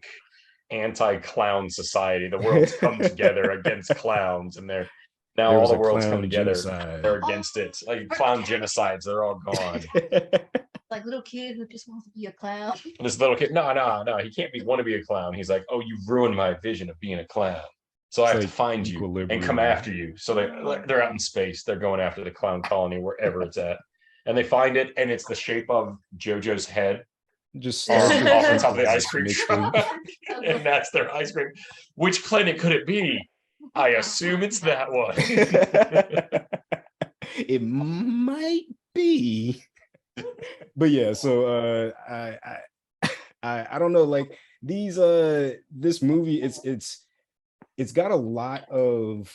anti-clown society. The world's come together against clowns, and all the world's come together. Genocide. They're against it. Like clown genocides, they're all gone. Like little kid who just wants to be a clown. This little kid, no, he can't want to be a clown. He's like, oh, you've ruined my vision of being a clown. So I have to find you and come after you. So they're out in space. They're going after the clown colony, wherever it's at. And they find it, and it's the shape of JoJo's head. Just off the top of the ice cream truck. And that's their ice cream. Which planet could it be? I assume it's that one. It might be. But yeah, so I don't know, like this movie, it's got a lot of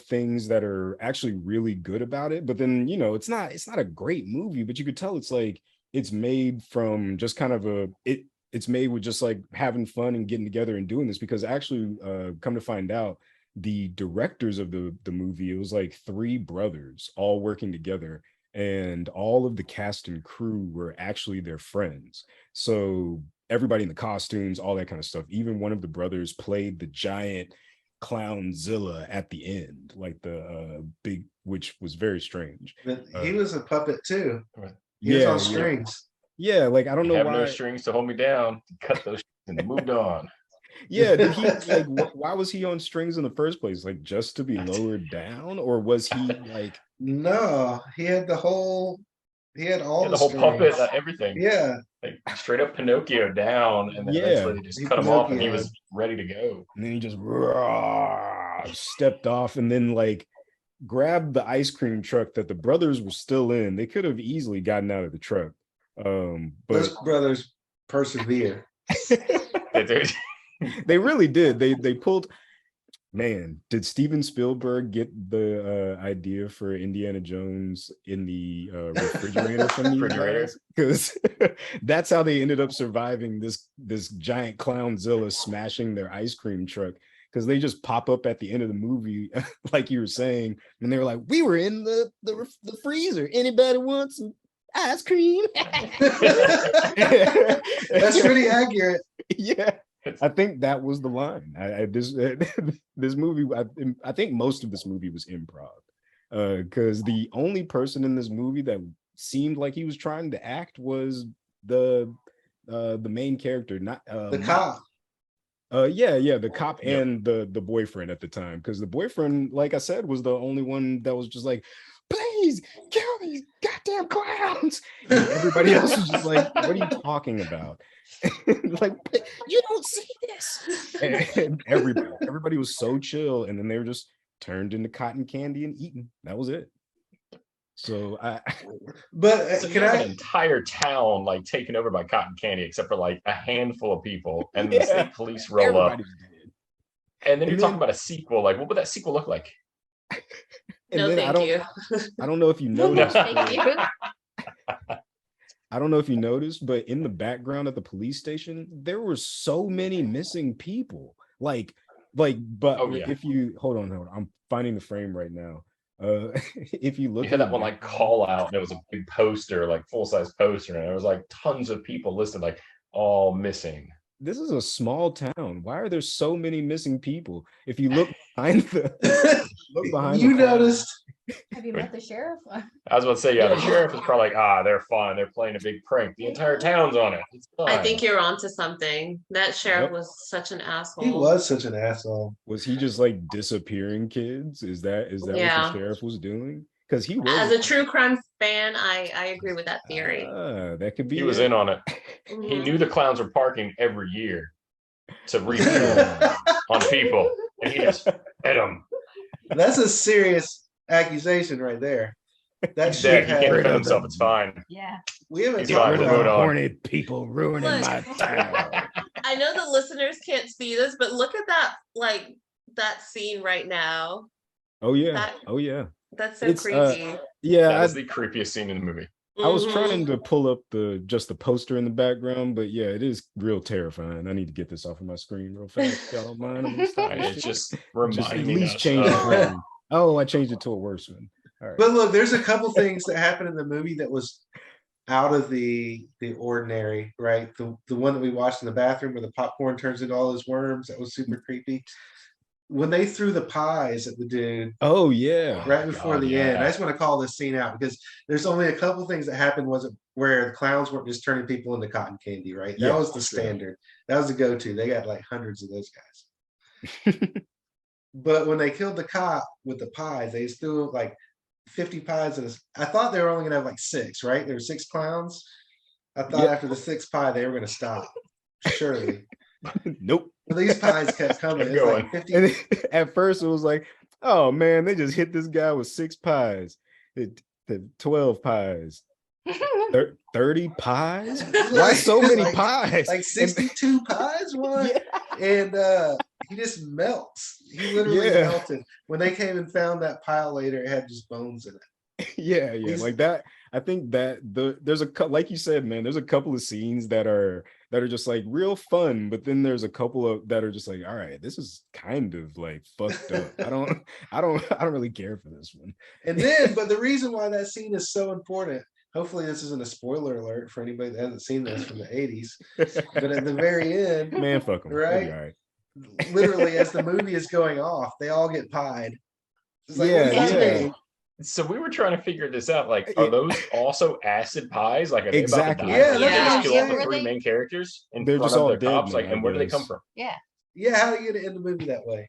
things that are actually really good about it, but then it's not a great movie, but you could tell it's made from just kind of it's made with just like having fun and getting together and doing this, because actually come to find out, the directors of the movie, it was like 3 brothers all working together, and all of the cast and crew were actually their friends. So everybody in the costumes, all that kind of stuff. Even one of the brothers played the giant Clownzilla at the end, like the big, which was very strange. But he was a puppet too. He was on strings. Yeah, like I don't know why. No strings to hold me down. Cut those and moved on. Yeah, did he why was he on strings in the first place? Like just to be lowered down, or was he like? No, he had all the whole strings. puppet, everything. Yeah, like straight up Pinocchio down, and then eventually they just cut him off, and he was ready to go. And then he just stepped off, and then like grabbed the ice cream truck that the brothers were still in. They could have easily gotten out of the truck. But those brothers persevere. They really did. They pulled. Man, did Steven Spielberg get the idea for Indiana Jones in the refrigerator from these guys? Because that's how they ended up surviving this giant Clownzilla smashing their ice cream truck. Because they just pop up at the end of the movie, like you were saying, and they were like, "We were in the freezer. Anybody want some ice cream?" That's pretty accurate. Yeah. I think that was the line. This movie, I think most of this movie was improv, because the only person in this movie that seemed like he was trying to act was the main character, not the cop. The cop and the boyfriend at the time, because the boyfriend, like I said, was the only one that was just like, "Please kill these goddamn clowns." And everybody else was just like, "What are you talking about?" Like, you don't see this. And everybody was so chill, and then they were just turned into cotton candy and eaten. That was it. So can I an entire town like taken over by cotton candy, except for like a handful of people, and the state police roll up. And then you're talking about a sequel. Like, what would that sequel look like? No, thank you. I don't know if you noticed. Thank you. I don't know if you noticed, but in the background at the police station, there were so many missing people. If you hold on, I'm finding the frame right now. If you look, you had that one like call out, and it was a big poster, like full-size poster, and there was like tons of people listed, like all missing. This is a small town. Why are there so many missing people? If you look behind the you noticed Have you met the sheriff? I was about to say, yeah, the sheriff is probably like, they're fun. They're playing a big prank. The entire town's on it. It's fun. I think you're onto something. That sheriff was such an asshole. He was such an asshole. Was he just like disappearing kids? Is that what the sheriff was doing? Because he was, as a true crime fan, I agree with that theory. That could be. He was in on it. He knew the clowns were parking every year to refuel on people, and he just fed them. That's a serious accusation right there. That he can't defend himself. It's fine. Yeah. We haven't talked about horny people ruining my town. I know the listeners can't see this, but look at that, like that scene right now. Oh yeah. That's so creepy. That's the creepiest scene in the movie. I was trying to pull up the poster in the background, but yeah, it is real terrifying. I need to get this off of my screen real fast. If y'all don't mind. It's just reminding at least us. change the frame. Oh, I changed it to a worse one. All right. But look, there's a couple things that happened in the movie that was out of the ordinary, right? The one that we watched in the bathroom where the popcorn turns into all those worms, that was super creepy. When they threw the pies at the dude, oh yeah, right before the end. I just want to call this scene out because there's only a couple things that happened where the clowns weren't just turning people into cotton candy, right? That was the standard. That was the go-to. They got like hundreds of those guys. But when they killed the cop with the pies, they still like 50 pies. I thought they were only gonna have like 6, right? There were 6 clowns. I thought after the 6th pie they were gonna stop. Surely. Nope. These pies kept coming. It's like 50. And at first it was like, oh man, they just hit this guy with 6 pies. 12 pies. 30 pies? Why so many pies? Like 62 pies, one. And he just melts. He literally melted. When they came and found that pile later, it had just bones in it. Yeah, like that. I think that there's like you said, man, there's a couple of scenes that are just like real fun, but then there's a couple of that are just like, all right, this is kind of like fucked up. I don't really care for this one. And then, but the reason why that scene is so important, hopefully this isn't a spoiler alert for anybody that hasn't seen this from the 80s, but at the very end, man, fuck them, right? Literally, as the movie is going off, they all get pied. It's like, So we were trying to figure this out. Like, are those also acid pies? Like, are they exactly? About to die? They just kill off the 3 main characters in they're front just all of their cops. dead, Like, and where do they come from? Yeah. How do you get to end the movie that way?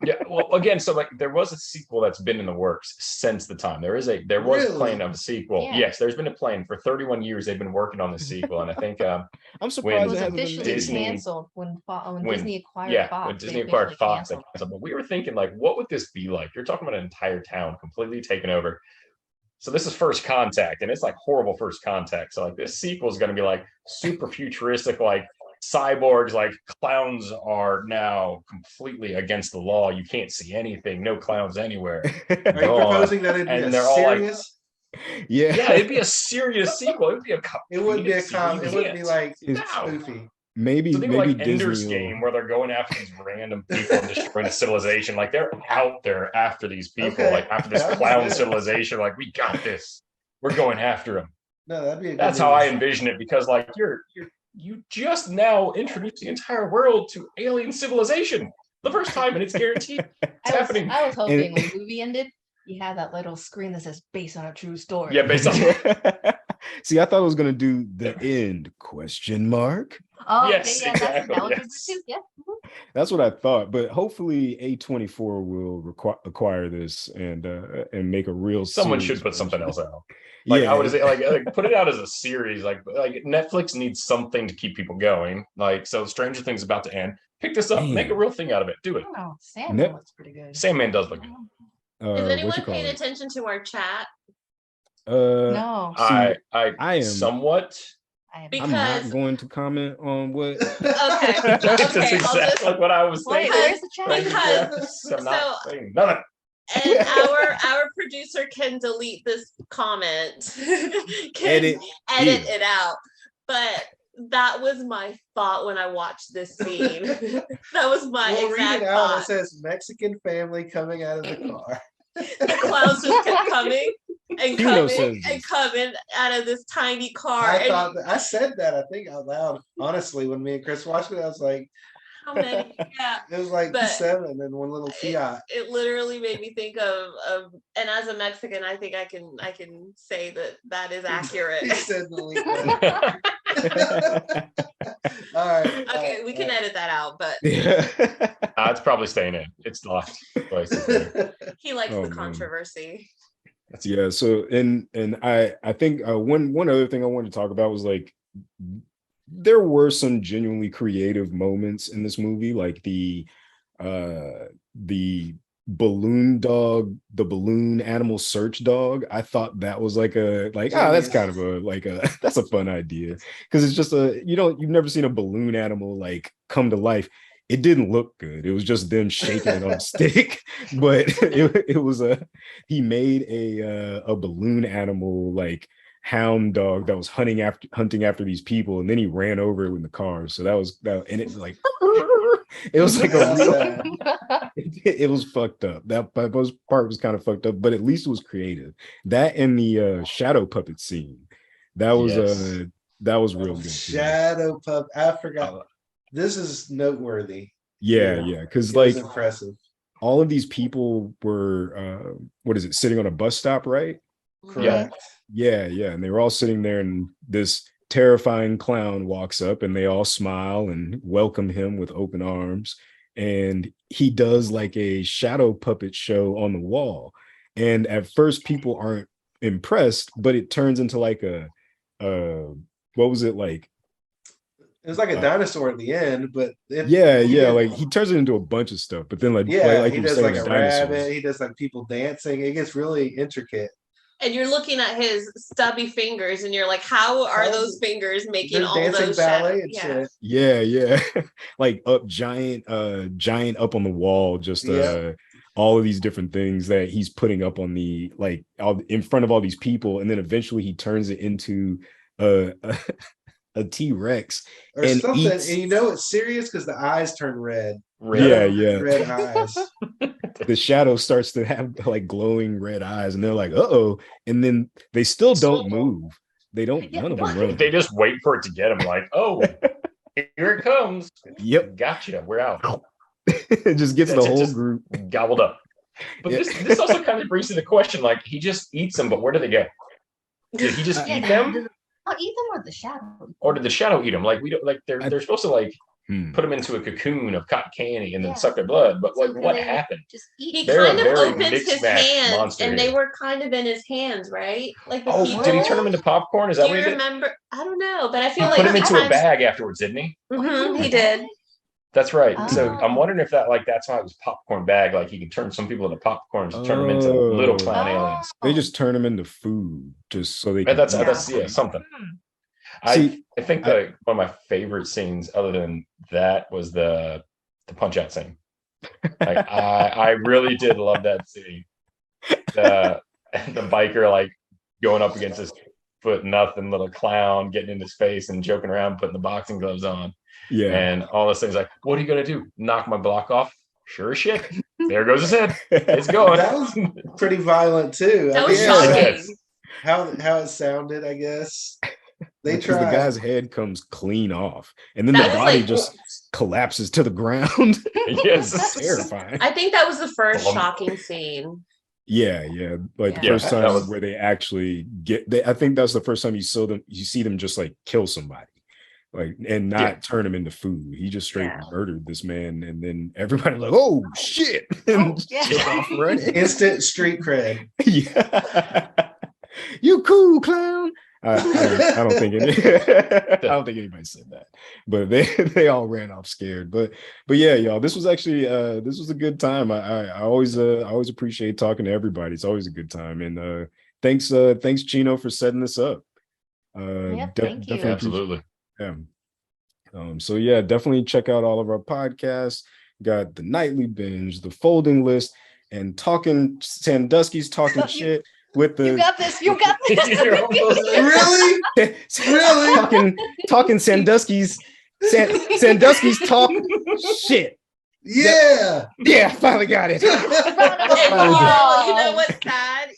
Yeah, well, again, so like there was a sequel that's been in the works since the time. There was a plan of a sequel. Yeah. Yes, there's been a plan for 31 years. They've been working on the sequel, and I think I'm surprised it was officially canceled when Disney acquired Fox. When Disney acquired Fox, but we were thinking like, what would this be like? You're talking about an entire town completely taken over. So this is First Contact, and it's like horrible First Contact. So like this sequel is going to be like super futuristic, like cyborgs, like clowns are now completely against the law. You can't see anything. No clowns anywhere. Are you proposing that it'd be a serious? Yeah, it'd be a serious sequel. It'd be a. It wouldn't be a comedy. It wouldn't be like spoofy. Maybe like Ender's Game, where they're going after these random people and destroying a civilization. Like they're out there after these people, like after this clown civilization. Like we got this. We're going after them. No, that'd be. That's how I envision it, because like you just now introduced the entire world to alien civilization the first time, and it's guaranteed happening. I was hoping when the movie ended, you had that little screen that says "based on a true story." Yeah, based on. See, I thought I was gonna do the end question mark. Oh, yes, okay, exactly. Yeah. That's what I thought. But hopefully, A24 will acquire this and make a real. Someone should put something else out. Like I would say, like put it out as a series. Like Netflix needs something to keep people going. Like so, Stranger Things is about to end. Pick this up, make a real thing out of it. Do it. Oh, Sandman looks pretty good. Sandman does look good. Is anyone paying attention to our chat? No. I am somewhat. Because I'm not going to comment on what. Okay. That's exactly what I was thinking. Where's the chat? Because I'm not saying none. And our producer can delete this comment, can edit it out. But that was my thought when I watched this scene. That was my exact read it out. thought. It says Mexican family coming out of the car. The clowns just kept coming and Chino coming and coming out of this tiny car. I said that, I think, out loud. Honestly, when me and Chris watched it, I was like, How many? Yeah. It was like But 7 and one little Fiat. It literally made me think of and as a Mexican, I think I can say that is accurate. He said delete that. All right. Okay, we can edit that out, but It's probably staying in. It's locked. he likes the man. controversy. Yeah. So and I think one other thing I wanted to talk about was like there were some genuinely creative moments in this movie, like the balloon dog, the balloon animal search dog. I thought that was like that's kind of that's a fun idea, because it's just you've never seen a balloon animal like come to life. It didn't look good. It was just them shaking it on a stick, but it was he made a balloon animal like hound dog that was hunting after these people, and then he ran over it in the car. So that was that, and it's like it was like a real, it was fucked up. That part was kind of fucked up, but at least it was creative. That and the shadow puppet scene, that was real good. Shadow puppet. I forgot. This is noteworthy. Yeah, because like impressive. All of these people were sitting on a bus stop, right? Correct. Yeah, and they were all sitting there, and this terrifying clown walks up, and they all smile and welcome him with open arms, and he does like a shadow puppet show on the wall, and at first people aren't impressed, but it turns into like a what was it like? It was like a dinosaur at the end, but like he turns it into a bunch of stuff, but then like he does like a rabbit, he does like people dancing. It gets really intricate. And you're looking at his stubby fingers, and you're like, "How are those fingers making all those ballet shadows?" and shit. Yeah, like up giant up on the wall, just all of these different things that he's putting up on the in front of all these people, and then eventually he turns it into a T-Rex or and something, eats. and it's serious because the eyes turn red. Yeah. Red eyes. The shadow starts to have like glowing red eyes, and they're like, "Uh-oh," and then they still don't move. They don't. None of them run. They just wait for it to get them. Like, oh, here it comes. Yep, gotcha. We're out. It just gets the whole group gobbled up. But this also kind of brings to the question: like, he just eats them, but where do they go? Did he just eat them? I'll eat them, or the shadow, or did the shadow eat them? Like, we don't like they're supposed to like put them into a cocoon of cotton candy and then suck their blood. But like, what happened? Just eat. He kind of opens his hands, and they were kind of in his hands, right? Like, did he turn them into popcorn? Is that what he did? Remember? I don't know, but I feel he put them into a bag afterwards, didn't he? Mm-hmm, he did. That's right. So I'm wondering if that's why it was popcorn bag. Like, he could turn some people into popcorns, turn them into little clown aliens. They just turn them into food just so they. That's something. I think one of my favorite scenes, other than that, was the punch out scene. Like, I really did love that scene. The biker like going up against this foot nothing little clown, getting in his face and joking around, putting the boxing gloves on. Yeah. And all those things like, what are you gonna do? Knock my block off? Sure as shit. There goes his head. It's going. That was pretty violent too. That was shocking. How it sounded, I guess. They tried. The guy's head comes clean off, and then the body just collapses to the ground. Yes, it's terrifying. I think that was the first shocking scene. Yeah, like the first time where they actually I think that's the first time you see them just like kill somebody, like, and not turn him into food. He just straight murdered this man, and then everybody like, "Oh shit!" and took off running. Instant street cred. Yeah, you cool clown. I don't think anybody said that, but they all ran off scared. But yeah, y'all, this was actually this was a good time. I always appreciate talking to everybody. It's always a good time, and thanks Chino for setting this up. Thank you. Absolutely. Yeah. So yeah, definitely check out all of our podcasts. Got the nightly binge, the folding list, and talking Sanduskys talking shit. With the you got this. Really? talking Sanduskys. Sanduskys talk shit. Yeah. Finally got it. You know what's sad?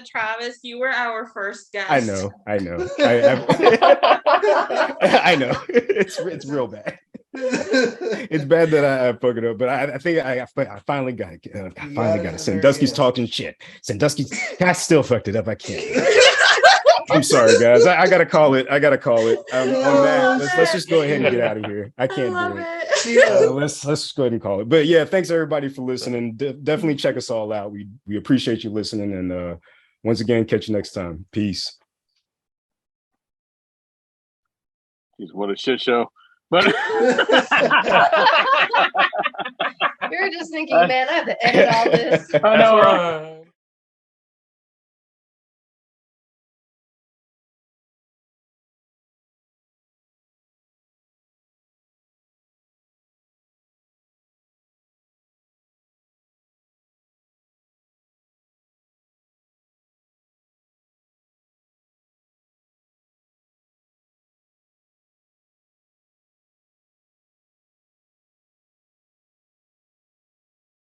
Travis, you were our first guest. I know. I know. It's real bad. It's bad that I fuck it up, but I think I finally got it. I finally got it. Sanduskys talking shit. Sanduskys, I still fucked it up. I can't. I'm sorry, guys. I gotta call it. On that, let's just go ahead and get out of here. I can't do it. Let's just go ahead and call it. But yeah, thanks everybody for listening. Definitely check us all out. We appreciate you listening, and once again, catch you next time. Peace. What a shit show. But we were just thinking, man, I have to edit all this. I know, right?